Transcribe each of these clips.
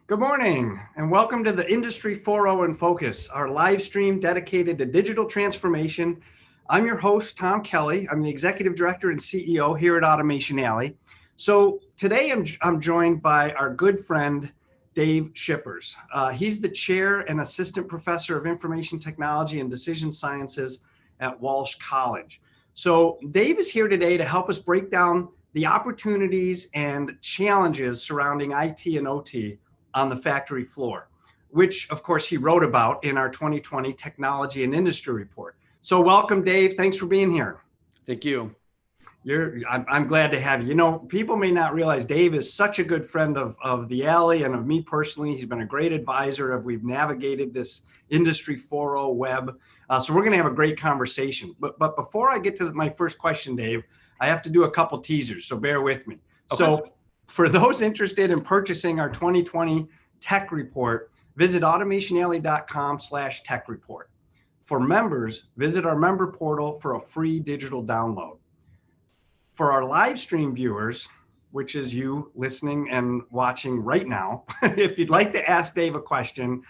Good morning and welcome to the Industry 4.0 in Focus, our live stream dedicated to digital transformation. I'm your host, Tom Kelly. I'm the Executive Director and CEO here at Automation Alley. So today I'm joined by our good friend, Dave Schippers. He's the Chair and Assistant Professor of Information Technology and Decision Sciences at Walsh College. So Dave is here today to help us break down the opportunities and challenges surrounding IT and OT on the factory floor, which of course he wrote about in our 2020 Technology and Industry Report. So welcome, Dave. Thanks for being here. Thank you. I'm glad to have you. You know, people may not realize Dave is such a good friend of the Alley and of me personally. He's been a great advisor of we've navigated this Industry 4.0 web. So we're going to have a great conversation. But before I get to my first question, Dave, I have to do a couple teasers, so bear with me. Okay. So for those interested in purchasing our 2020 tech report, visit automationalley.com/tech report. For members, visit our member portal for a free digital download. For our live stream viewers, which is you listening and watching right now, if you'd like to ask Dave a question,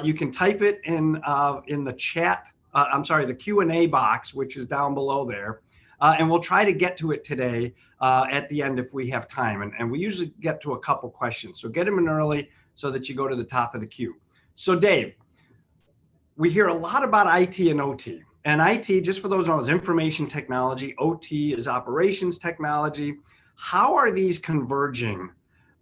you can type it in the chat. The Q&A box, which is down below there. And we'll try to get to it today at the end if we have time. And we usually get to a couple questions. So get them in early so that you go to the top of the queue. So Dave, we hear a lot about IT and OT. And IT, just for those who know, is information technology. OT is operations technology. How are these converging?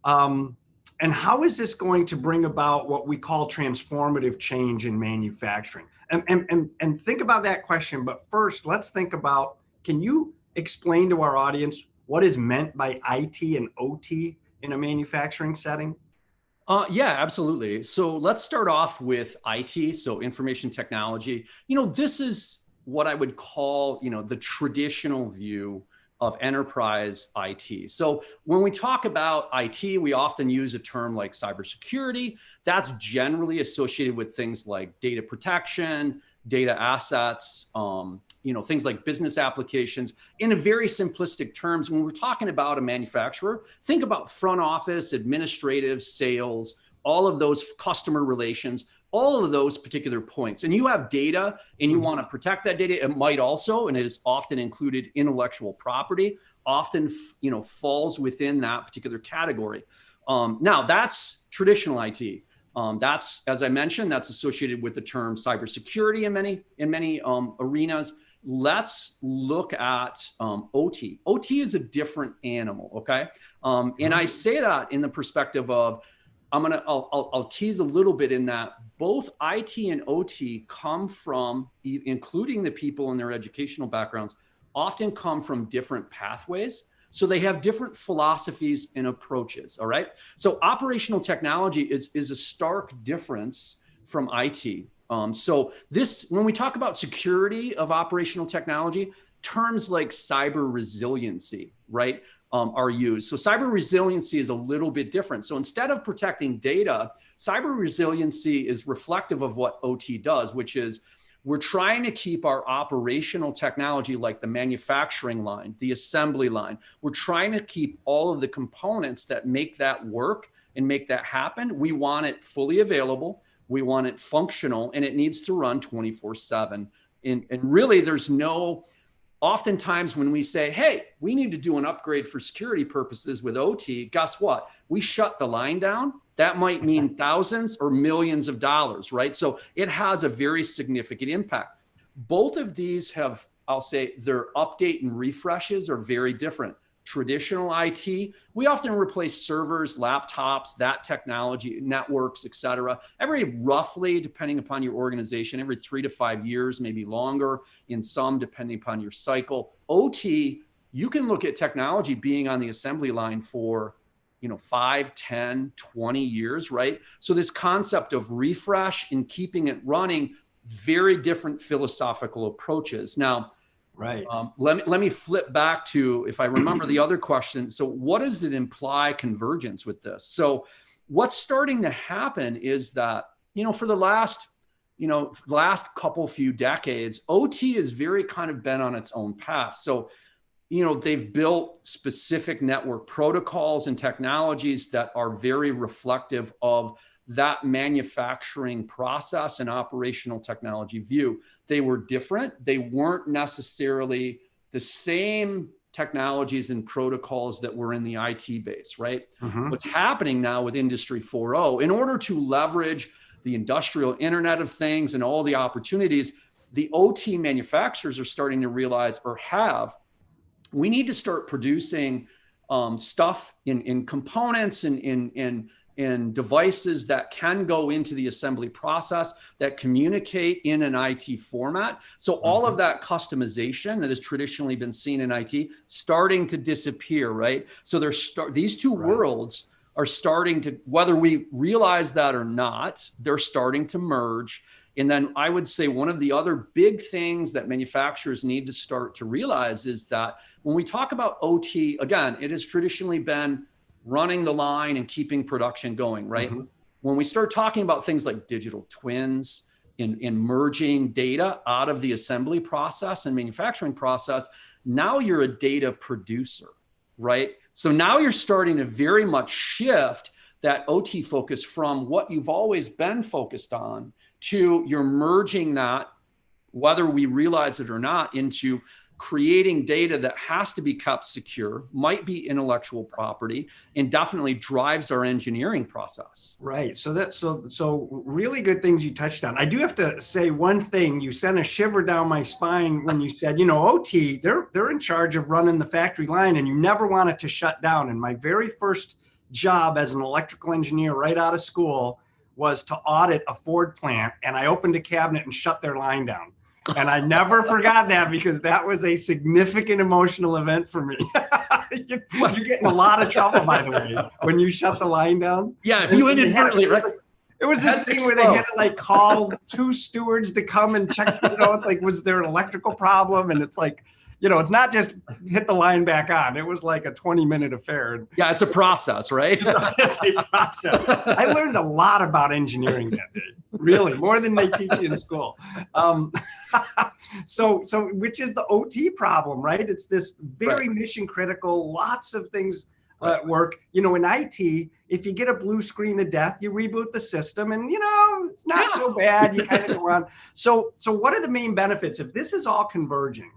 And how is this going to bring about what we call transformative change in manufacturing? And think about that question. But first, let's think about, can you explain to our audience what is meant by IT and OT in a manufacturing setting? Yeah, absolutely. So let's start off with IT, so information technology. This is what I would call, the traditional view of enterprise IT. So when we talk about IT, we often use a term like cybersecurity. That's generally associated with things like data protection, data assets, things like business applications. In a very simplistic terms, when we're talking about a manufacturer, think about front office, administrative, sales, all of those customer relations, all of those particular points. And you have data and you want to protect that data. It might also, and it is often included, intellectual property, often, falls within that particular category. Now that's traditional IT. That's, as I mentioned, that's associated with the term cybersecurity in many arenas. Let's look at OT. OT is a different animal, okay? And I say that in the perspective of, I'll tease a little bit in that both IT and OT come from, including the people in their educational backgrounds, often come from different pathways. So they have different philosophies and approaches, all right? So operational technology is a stark difference from IT. So when we talk about security of operational technology, terms like cyber resiliency, right, are used. So cyber resiliency is a little bit different. So instead of protecting data, cyber resiliency is reflective of what OT does, which is we're trying to keep our operational technology, like the manufacturing line, the assembly line. We're trying to keep all of the components that make that work and make that happen. We want it fully available. We want it functional, and it needs to run 24/7. And really, oftentimes when we say, hey, we need to do an upgrade for security purposes with OT, guess what? We shut the line down. That might mean thousands or millions of dollars, right? So it has a very significant impact. Both of these have, I'll say, their update and refreshes are very different. Traditional IT, we often replace servers, laptops, that technology, networks, et cetera, every roughly, depending upon your organization, every 3 to 5 years, maybe longer in some, depending upon your cycle. OT, you can look at technology being on the assembly line for 5, 10, 20 years, right? So this concept of refresh and keeping it running, very different philosophical approaches. Now, right. Let me flip back to, if I remember the other question. So what does it imply convergence with this? So what's starting to happen is that, for the last couple few decades, OT has very kind of been on its own path. So they've built specific network protocols and technologies that are very reflective of that manufacturing process and operational technology view. They were different. They weren't necessarily the same technologies and protocols that were in the IT base, right? Mm-hmm. What's happening now with Industry 4.0, in order to leverage the industrial Internet of Things and all the opportunities, the OT manufacturers are starting to realize, or we need to start producing stuff in components and in devices that can go into the assembly process, that communicate in an IT format. So all of that customization that has traditionally been seen in IT starting to disappear, right? So these two worlds are starting to, whether we realize that or not, they're starting to merge. And then I would say one of the other big things that manufacturers need to start to realize is that when we talk about OT, again, it has traditionally been running the line and keeping production going, right? Mm-hmm. When we start talking about things like digital twins, in merging data out of the assembly process and manufacturing process, now you're a data producer, right? So now you're starting to very much shift that OT focus from what you've always been focused on to you're merging that, whether we realize it or not, into creating data that has to be kept secure, might be intellectual property, and definitely drives our engineering process. Right. So really good things you touched on. I do have to say one thing. You sent a shiver down my spine when you said, OT, they're in charge of running the factory line, and you never want it to shut down. And my very first job as an electrical engineer right out of school was to audit a Ford plant, and I opened a cabinet and shut their line down. And I never forgot that, because that was a significant emotional event for me. You're getting a lot of trouble, by the way, when you shut the line down. Yeah, if you inadvertently, right? It was this thing where they had to call 2 stewards to come and check, it's like, was there an electrical problem? And it's like, it's not just hit the line back on. It was like a 20-minute affair. Yeah, it's a process, right? It's a process. I learned a lot about engineering that day, really, more than they teach you in school. So which is the OT problem, right? It's this very mission critical, lots of things work. In IT, if you get a blue screen of death, you reboot the system, and it's not so bad. You kind of go on. So what are the main benefits if this is all converging?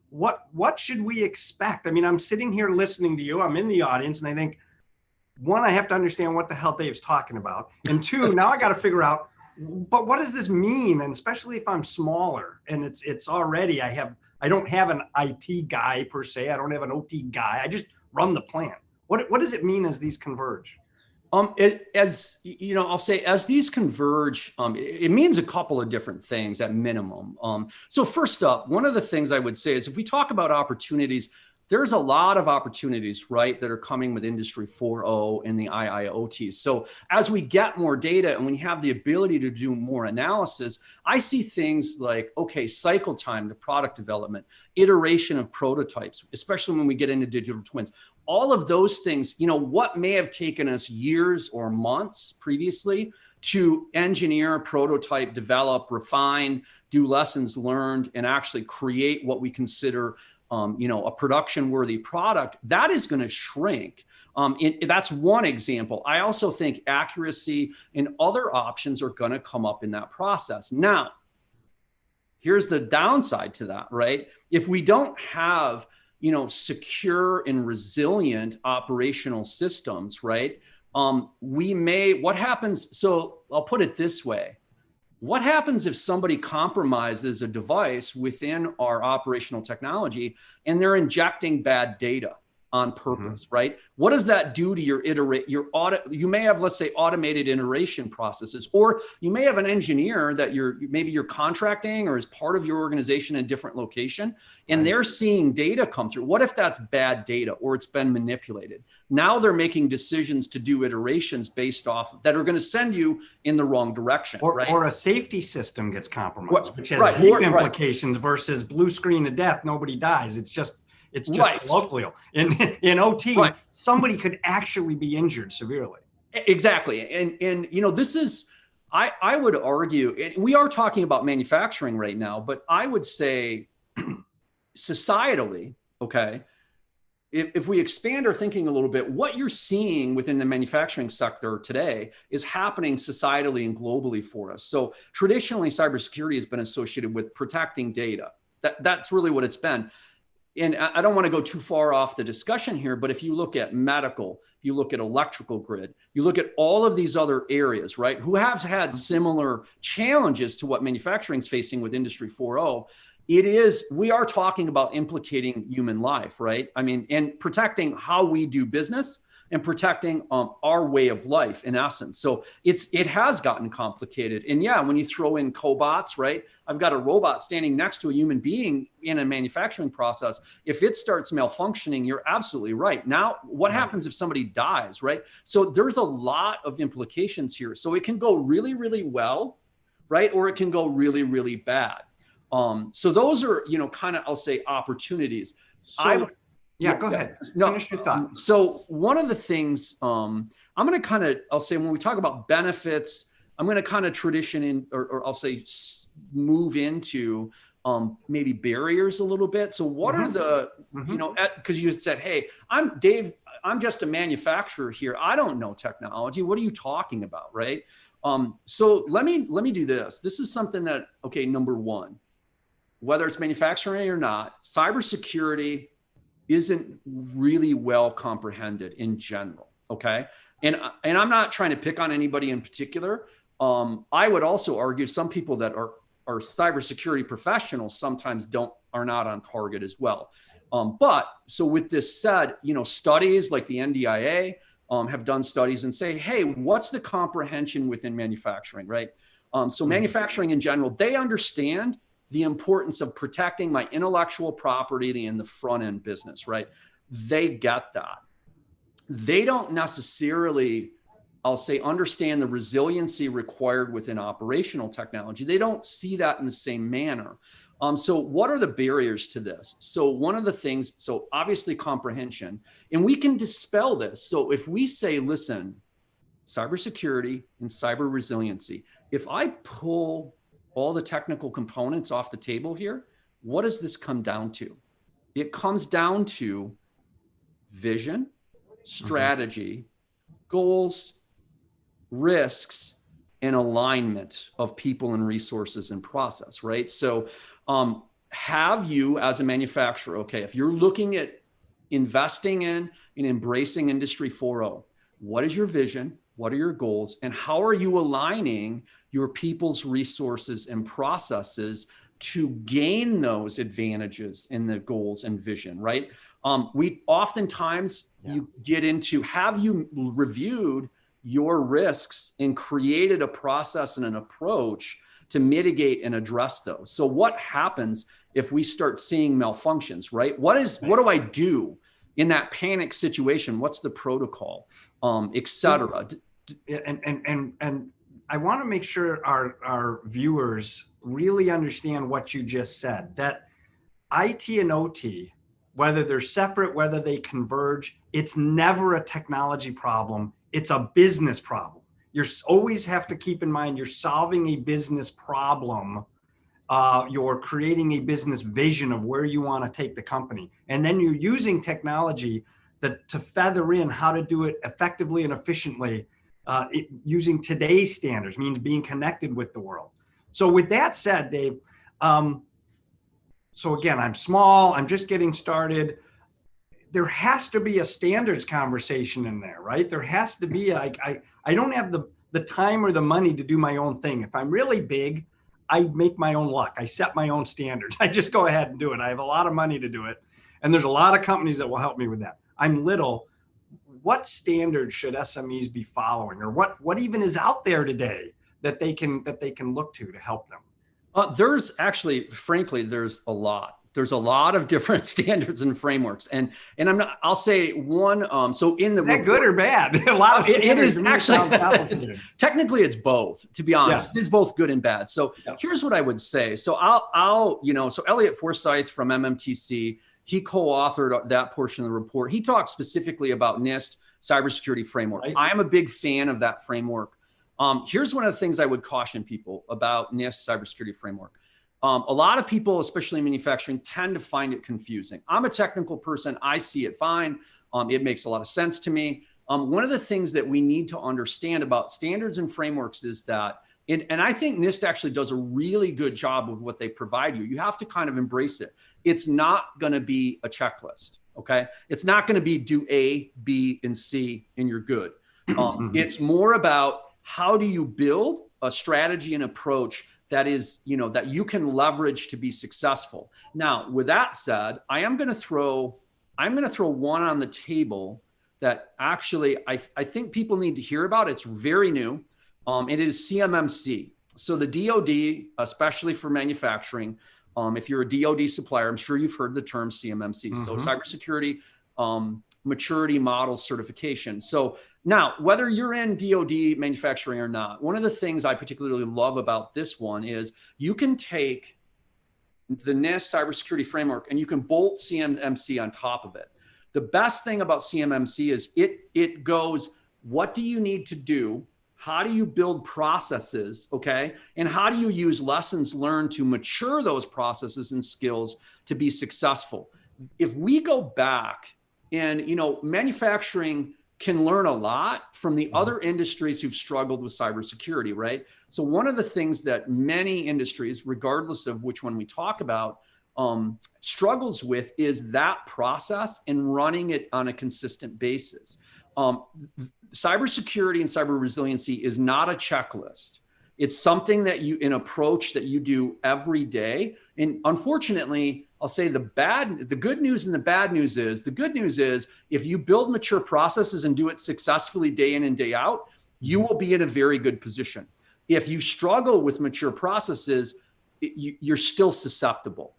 What should we expect? I mean, I'm sitting here listening to you. I'm in the audience, and I think, one, I have to understand what the hell Dave's talking about, and 2, now I got to figure out, but what does this mean? And especially if I'm smaller, and it's already, I don't have an IT guy per se. I don't have an OT guy. I just run the plant. What does it mean as these converge? I'll say as these converge, it means a couple of different things at minimum. So first up, one of the things I would say is if we talk about opportunities, there's a lot of opportunities, right, that are coming with Industry 4.0 and the IIoT. So as we get more data and we have the ability to do more analysis, I see things like, cycle time to product development, iteration of prototypes, especially when we get into digital twins. All of those things, what may have taken us years or months previously to engineer, prototype, develop, refine, do lessons learned, and actually create what we consider a production-worthy product, that is going to shrink. That's one example. I also think accuracy and other options are going to come up in that process. Now, here's the downside to that, right? If we don't have secure and resilient operational systems, right? What happens? So I'll put it this way. What happens if somebody compromises a device within our operational technology and they're injecting bad data on purpose, right? What does that do to your you may have, let's say, automated iteration processes, or you may have an engineer that you're contracting or is part of your organization in a different location, and they're seeing data come through. What if that's bad data or it's been manipulated? Now they're making decisions to do iterations based off that are going to send you in the wrong direction, right? Or a safety system gets compromised, which has deep implications versus blue screen of death, nobody dies. It's just colloquial. In OT, somebody could actually be injured severely. Exactly. And this is, I would argue, and we are talking about manufacturing right now, but I would say societally, okay? If we expand our thinking a little bit, what you're seeing within the manufacturing sector today is happening societally and globally for us. So traditionally, cybersecurity has been associated with protecting data. That's really what it's been. And I don't want to go too far off the discussion here, but if you look at medical, you look at electrical grid, you look at all of these other areas, right, who have had similar challenges to what manufacturing is facing with Industry 4.0, we are talking about implicating human life, right? I mean, and protecting how we do business and protecting our way of life in essence. So it has gotten complicated. And yeah, when you throw in cobots, right? I've got a robot standing next to a human being in a manufacturing process. If it starts malfunctioning, you're absolutely right. Now, what happens if somebody dies, right? So there's a lot of implications here. So it can go really, really well, right? Or it can go really, really bad. So those are, kind of, I'll say, opportunities. Yeah, go ahead. No, finish your thought. So one of the things I'm going to I'll say when we talk about benefits, I'm going to kind of or I'll say move into maybe barriers a little bit. So what are the, because you said, hey, I'm Dave, I'm just a manufacturer here. I don't know technology. What are you talking about, right? So let me do this. This is something that, okay, number one, whether it's manufacturing or not, cybersecurity isn't really well comprehended in general, okay? And I'm not trying to pick on anybody in particular. I would also argue some people that are cybersecurity professionals sometimes are not on target as well. But so with this said, studies like the NDIA have done studies and say, hey, what's the comprehension within manufacturing, right? So manufacturing in general, they understand the importance of protecting my intellectual property in the front end business, right? They get that. They don't necessarily, I'll say, understand the resiliency required within operational technology. They don't see that in the same manner. So what are the barriers to this? So one of the things, so obviously comprehension, and we can dispel this. So if we say, listen, cybersecurity and cyber resiliency, if I pull all the technical components off the table here, what does this come down to? It comes down to vision, strategy, goals, risks, and alignment of people and resources and process, right? So have you as a manufacturer, okay, if you're looking at investing in and embracing Industry 4.0, what is your vision? What are your goals? And how are you aligning your people's resources and processes to gain those advantages in the goals and vision, right? We oftentimes, you get into, have you reviewed your risks and created a process and an approach to mitigate and address those? So what happens if we start seeing malfunctions, right? What do I do in that panic situation? What's the protocol, et cetera? And I want to make sure our viewers really understand what you just said, that IT and OT, whether they're separate, whether they converge, it's never a technology problem. It's a business problem. You always have to keep in mind you're solving a business problem. You're creating a business vision of where you want to take the company. And then you're using technology to feather in how to do it effectively and efficiently. Using today's standards means being connected with the world. So with that said, Dave, so again, I'm small, I'm just getting started. There has to be a standards conversation in there, right? There has to be, I don't have the time or the money to do my own thing. If I'm really big, I make my own luck. I set my own standards. I just go ahead and do it. I have a lot of money to do it. And there's a lot of companies that will help me with that. I'm little. What standards should SMEs be following, or what even is out there today that they can look to help them? There's actually, frankly, there's a lot. There's a lot of different standards and frameworks, and I'll say one. So in the is that report, good or bad? A lot of standards. It is actually. Technically, it's both. To be honest, It's both good and bad. So here's what I would say. So so Elliot Forsyth from MMTC. He co-authored that portion of the report. He talked specifically about NIST Cybersecurity Framework. Right. I am a big fan of that framework. Here's one of the things I would caution people about NIST Cybersecurity Framework. A lot of people, especially in manufacturing, tend to find it confusing. I'm a technical person. I see it fine. It makes a lot of sense to me. One of the things that we need to understand about standards and frameworks is that, and I think NIST actually does a really good job of what they provide you. You have to kind of embrace it. It's not going to be a checklist, okay? It's not going to be do A, B, and C, and you're good. It's more about how do you build a strategy and approach that is, that you can leverage to be successful. Now, with that said, I'm going to throw one on the table that actually I think people need to hear about. It's very new. It is CMMC. So the DoD, especially for manufacturing, if you're a DoD supplier, I'm sure you've heard the term CMMC. So cybersecurity maturity model certification. So now, whether you're in DoD manufacturing or not, one of the things I particularly love about this one is you can take the NAS Cybersecurity Framework and you can bolt CMMC on top of it. The best thing about CMMC is it goes, what do you need to do? How do you build processes, okay? And how do you use lessons learned to mature those processes and skills to be successful? If we go back and, manufacturing can learn a lot from the other industries who've struggled with cybersecurity, right? So one of the things that many industries, regardless of which one we talk about, struggles with is that process and running it on a consistent basis. Cybersecurity and cyber resiliency is not a checklist. It's something that an approach that you do every day. And unfortunately, I'll say the good news and the bad news is, the good news is if you build mature processes and do it successfully day in and day out, you will be in a very good position. If you struggle with mature processes, you're still susceptible.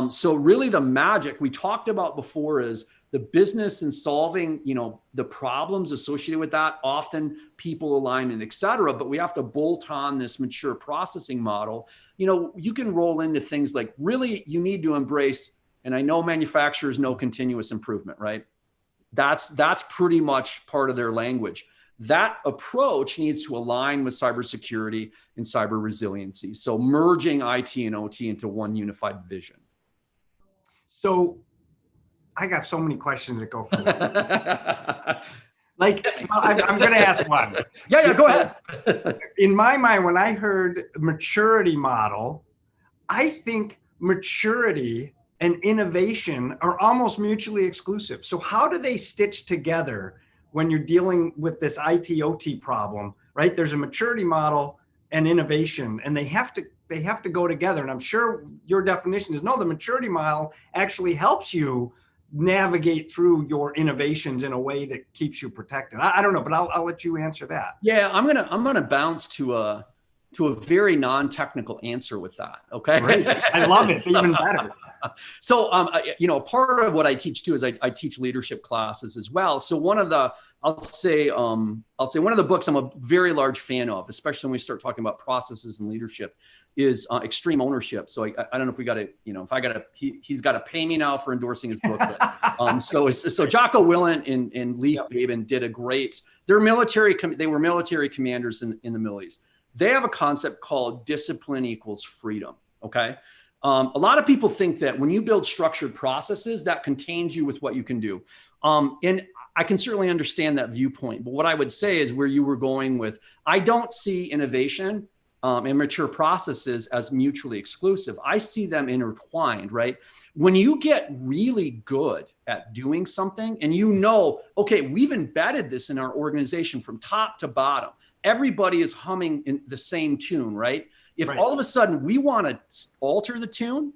So really the magic we talked about before is the business and solving, the problems associated with that, often people align and et cetera, but we have to bolt on this mature processing model. You can roll into things like really you need to embrace, and I know manufacturers know continuous improvement, right? That's pretty much part of their language. That approach needs to align with cybersecurity and cyber resiliency. So merging IT and OT into one unified vision. So I got so many questions that go for that. I'm going to ask one. Yeah, go ahead. In my mind, when I heard maturity model, I think maturity and innovation are almost mutually exclusive. So how do they stitch together when you're dealing with this IT/OT problem, right? There's a maturity model and innovation, and they have to go together. And I'm sure your definition is no, the maturity model actually helps you navigate through your innovations in a way that keeps you protected. I don't know, but I'll let you answer that. Yeah, I'm gonna bounce to a very non-technical answer with that. Okay, great. I love it. Even better. So, part of what I teach too is I teach leadership classes as well. So I'll say one of the books I'm a very large fan of, especially when we start talking about processes and leadership, is Extreme Ownership. So I don't know if we got to, he's got to pay me now for endorsing his book. But, so Jocko Willent and Leif Babin did a great, they were military commanders in the Middle East. They have a concept called discipline equals freedom. Okay. A lot of people think that when you build structured processes, that contains you with what you can do. And I can certainly understand that viewpoint. But what I would say is where you were going with, I don't see innovation and mature processes as mutually exclusive. I see them intertwined, right? When you get really good at doing something and okay, we've embedded this in our organization from top to bottom. Everybody is humming in the same tune, right? If all of a sudden we want to alter the tune,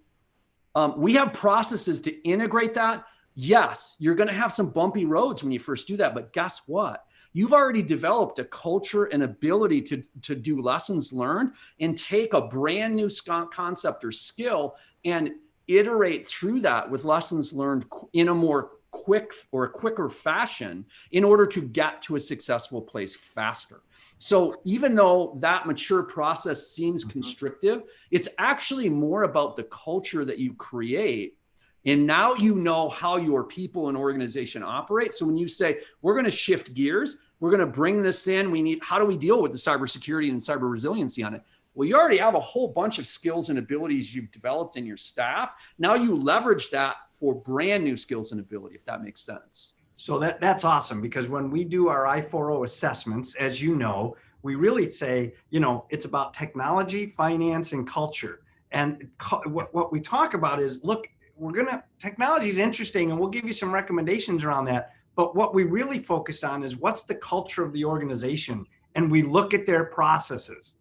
we have processes to integrate that. Yes, you're going to have some bumpy roads when you first do that, but guess what? You've already developed a culture and ability to do lessons learned and take a brand new concept or skill and iterate through that with lessons learned in a more quicker fashion in order to get to a successful place faster. So even though that mature process seems constrictive, it's actually more about the culture that you create. And now you know how your people and organization operate. So when you say, we're going to shift gears, we're going to bring this in, how do we deal with the cybersecurity and cyber resiliency on it? Well, you already have a whole bunch of skills and abilities you've developed in your staff. Now you leverage that for brand new skills and ability, if that makes sense. So that's awesome, because when we do our I4O assessments, as you know, we really say, it's about technology, finance, and culture. And what we talk about is, look, technology is interesting and we'll give you some recommendations around that. But what we really focus on is what's the culture of the organization. And we look at their processes.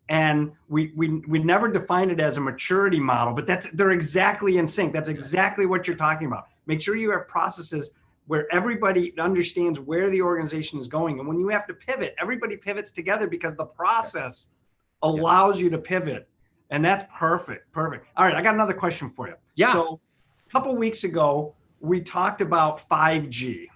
And we never define it as a maturity model, but they're exactly in sync. That's exactly what you're talking about. Make sure you have processes where everybody understands where the organization is going. And when you have to pivot, everybody pivots together because the process allows you to pivot. And that's perfect. All right, I got another question for you. Yeah. So a couple weeks ago, we talked about 5G,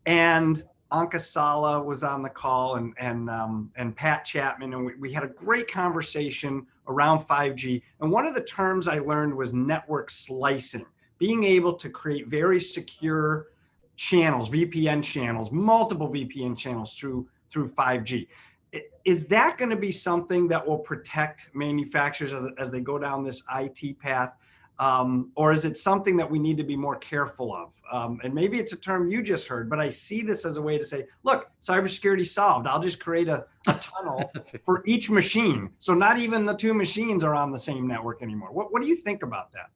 and Anka Sala was on the call, and Pat Chapman, and we had a great conversation around 5G. And one of the terms I learned was network slicing, being able to create very secure channels, VPN channels, multiple VPN channels through 5G. Is that going to be something that will protect manufacturers as they go down this IT path? Or is it something that we need to be more careful of? And maybe it's a term you just heard, but I see this as a way to say, look, cybersecurity solved. I'll just create a tunnel for each machine. So not even the two machines are on the same network anymore. What do you think about that?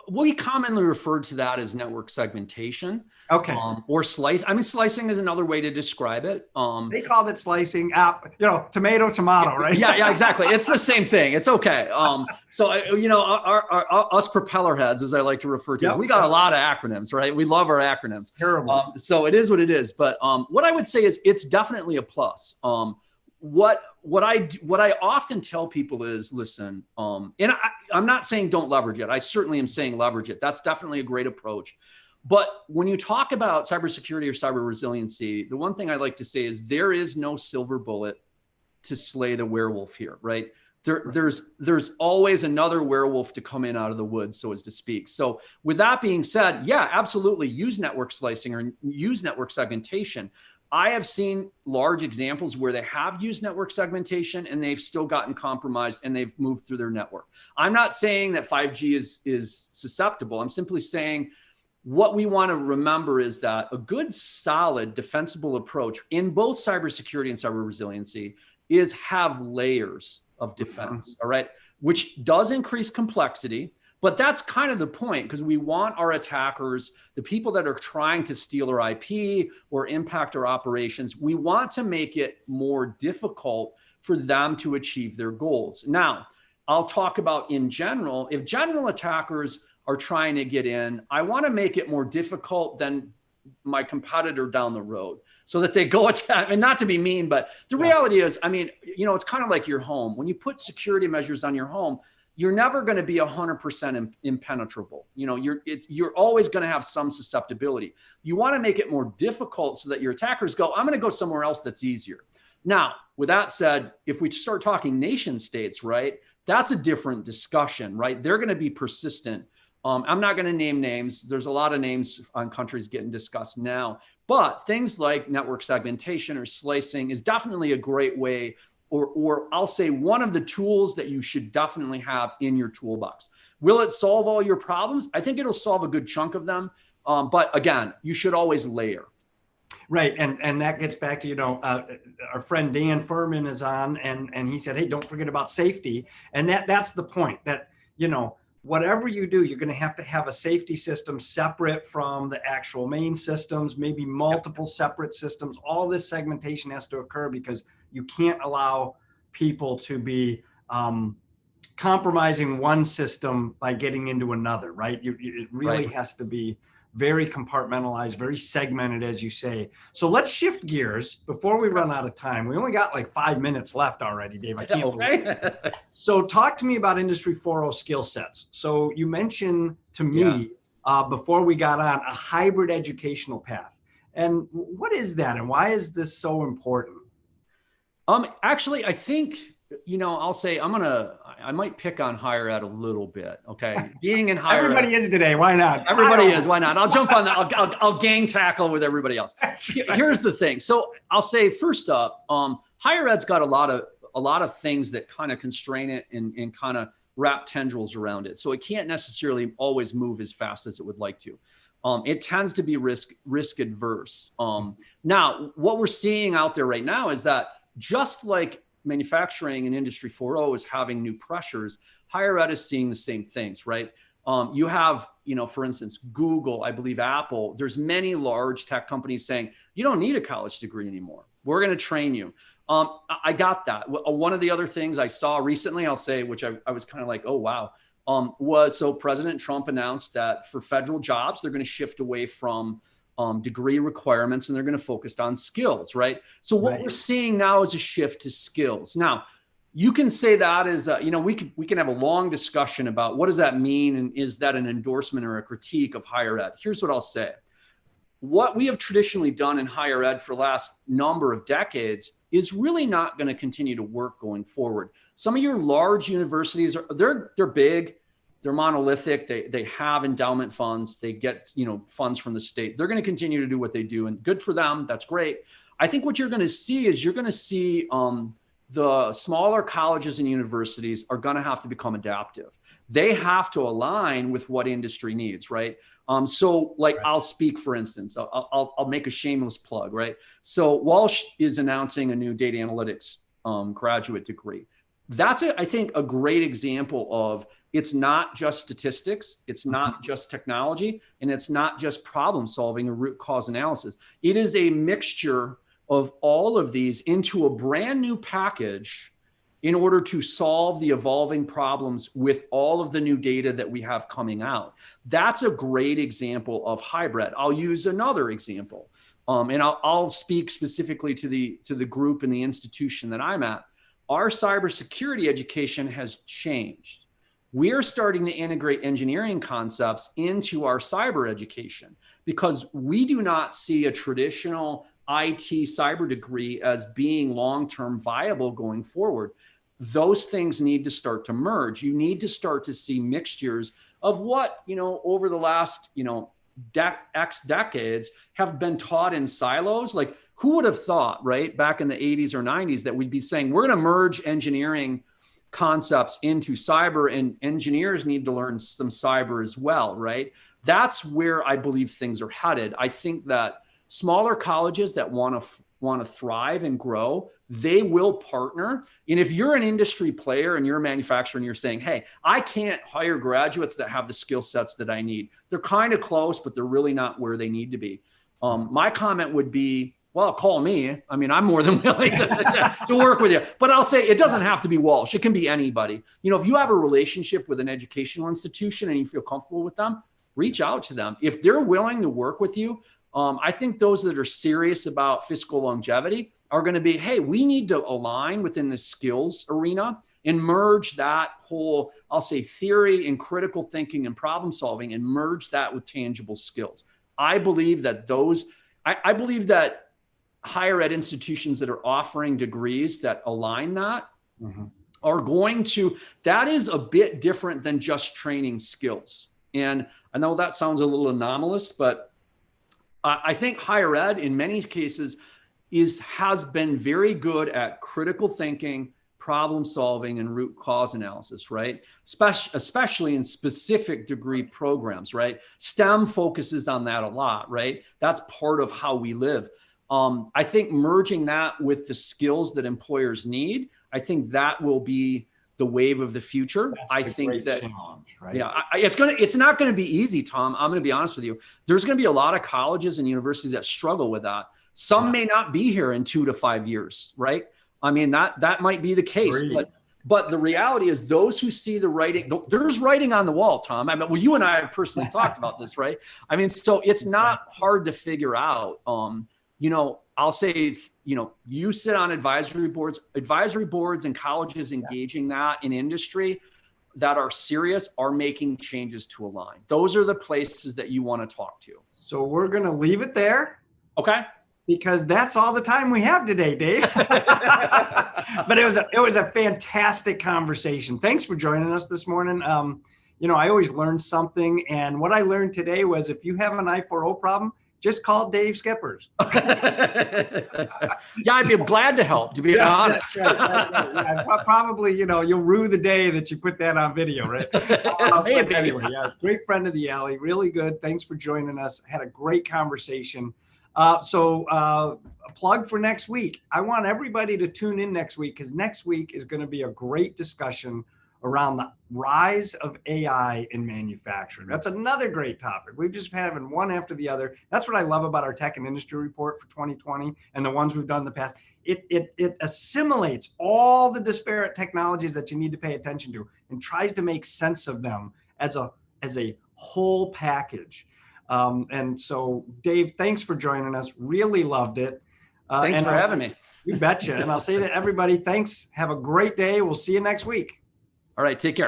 We commonly refer to that as network segmentation. Okay. Or slice. I mean, slicing is another way to describe it. They called it slicing, tomato, right? Yeah, exactly. It's the same thing. It's okay. So, us propeller heads, as I like to refer to, we got a lot of acronyms, right? We love our acronyms. Terrible. So it is what it is. But what I would say is it's definitely a plus. What I often tell people is, listen, and I'm not saying don't leverage it. I certainly am saying leverage it. That's definitely a great approach. But when you talk about cybersecurity or cyber resiliency, the one thing I like to say is there is no silver bullet to slay the werewolf here, right? There's always another werewolf to come in out of the woods, so as to speak. So with that being said, yeah, absolutely use network slicing or use network segmentation. I have seen large examples where they have used network segmentation and they've still gotten compromised and they've moved through their network. I'm not saying that 5G is susceptible. I'm simply saying what we want to remember is that a good, solid, defensible approach in both cybersecurity and cyber resiliency is have layers of defense, all right, which does increase complexity. But that's kind of the point, because we want our attackers, the people that are trying to steal our IP or impact our operations, we want to make it more difficult for them to achieve their goals. Now, I'll talk about in general, if general attackers are trying to get in, I want to make it more difficult than my competitor down the road so that they go attack. And not to be mean, but the reality is, I mean, it's kind of like your home. When you put security measures on your home, you're never going to be 100% impenetrable. You're always going to have some susceptibility. You want to make it more difficult so that your attackers go, I'm going to go somewhere else that's easier. Now, with that said, if we start talking nation states, right, that's a different discussion, right? They're going to be persistent. I'm not going to name names. There's a lot of names on countries getting discussed now, but things like network segmentation or slicing is definitely a great way, or I'll say one of the tools that you should definitely have in your toolbox. Will it solve all your problems? I think it'll solve a good chunk of them. But again, you should always layer. Right. And that gets back to, our friend Dan Furman is on, and he said, hey, don't forget about safety. And that's the point, that, whatever you do, you're going to have a safety system separate from the actual main systems, maybe multiple separate systems. All this segmentation has to occur because you can't allow people to be compromising one system by getting into another, right? It really has to be very compartmentalized, very segmented, as you say. So let's shift gears before we run out of time. We only got like 5 minutes left already, Dave. I can't believe it. So talk to me about Industry 4.0 skill sets. So you mentioned to me before we got on a hybrid educational path. And what is that? And why is this so important? Actually, I think, I'll say I might pick on higher ed a little bit. Okay. Being in higher everybody is today. Why not? Everybody is. Why not? I'll jump on that. I'll gang tackle with everybody else. Here's the thing. So I'll say first up, higher ed's got a lot a lot of things that kind of constrain it and kind of wrap tendrils around it. So it can't necessarily always move as fast as it would like to. It tends to be risk adverse. Now, what we're seeing out there right now is that just like manufacturing and Industry 4.0 is having new pressures, higher ed is seeing the same things, right? You have, for instance, Google, I believe Apple, there's many large tech companies saying, you don't need a college degree anymore. We're going to train you. I got that. One of the other things I saw recently, I'll say, which I was kind of like, oh, wow, was so President Trump announced that for federal jobs, they're going to shift away from degree requirements and they're going to focus on skills, right? So what we're seeing now is a shift to skills. Now, you can say that is, we can have a long discussion about what does that mean and is that an endorsement or a critique of higher ed? Here's what I'll say. What we have traditionally done in higher ed for the last number of decades is really not going to continue to work going forward. Some of your large universities, they're big, they're monolithic, they have endowment funds, they get funds from the state. They're going to continue to do what they do, and good for them. That's great. I think what you're going to see is the smaller colleges and universities are going to have to become adaptive. They have to align with what industry needs, right? I'll speak, for instance, I'll make a shameless plug, right? So Walsh is announcing a new data analytics graduate degree. That's, I think, a great example of it's not just statistics, it's not just technology, and it's not just problem solving or root cause analysis. It is a mixture of all of these into a brand new package in order to solve the evolving problems with all of the new data that we have coming out. That's a great example of hybrid. I'll use another example, and I'll speak specifically to the group and the institution that I'm at. Our cybersecurity education has changed. We're starting to integrate engineering concepts into our cyber education because we do not see a traditional IT cyber degree as being long-term viable going forward. Those things need to start to merge. You need to start to see mixtures of what, over the last, X decades have been taught in silos. Like, who would have thought, right, back in the 80s or 90s that we'd be saying, we're going to merge engineering concepts into cyber, and engineers need to learn some cyber as well, right? That's where I believe things are headed. I think that smaller colleges that want to thrive and grow, they will partner. And if you're an industry player and you're a manufacturer and you're saying, hey, I can't hire graduates that have the skill sets that I need, they're kind of close, but they're really not where they need to be. My comment would be, well, call me. I mean, I'm more than willing to work with you. But I'll say it doesn't have to be Walsh. It can be anybody. If you have a relationship with an educational institution and you feel comfortable with them, reach out to them. If they're willing to work with you, I think those that are serious about fiscal longevity are going to be, hey, we need to align within the skills arena and merge that whole, I'll say, theory and critical thinking and problem solving and merge that with tangible skills. I believe that I believe that higher ed institutions that are offering degrees that align that are going to, that is a bit different than just training skills. And I know that sounds a little anomalous, but I think higher ed in many cases has been very good at critical thinking, problem solving, and root cause analysis, right? Especially in specific degree programs, right? STEM focuses on that a lot, right? That's part of how we live. I think merging that with the skills that employers need, I think that will be the wave of the future. I think that challenge, right? Yeah, it's not going to be easy, Tom. I'm going to be honest with you. There's going to be a lot of colleges and universities that struggle with that. Some may not be here in 2 to 5 years, right? I mean, that might be the case, but the reality is those who see the writing, there's writing on the wall, Tom. I mean, well, you and I have personally talked about this, right? I mean, so it's not hard to figure out. I'll say, you sit on advisory boards and colleges engaging that in industry that are serious are making changes to align. Those are the places that you want to talk to. So we're going to leave it there. Okay. Because that's all the time we have today, Dave. But it was a fantastic conversation. Thanks for joining us this morning. I always learn something. And what I learned today was if you have an I4O problem, just call Dave Schippers. Yeah, I'd be glad to help, to be honest. Yeah, probably, you'll rue the day that you put that on video, right? Maybe. Anyway, yeah, great friend of the alley, really good. Thanks for joining us. Had a great conversation. So a plug for next week. I want everybody to tune in next week, because next week is going to be a great discussion around the rise of AI in manufacturing. That's another great topic. We've just been having one after the other. That's what I love about our tech and industry report for 2020 and the ones we've done in the past. It assimilates all the disparate technologies that you need to pay attention to and tries to make sense of them as a whole package. And so, Dave, thanks for joining us. Really loved it. Thanks for having me. You betcha. And I'll say to everybody, thanks. Have a great day. We'll see you next week. All right, take care.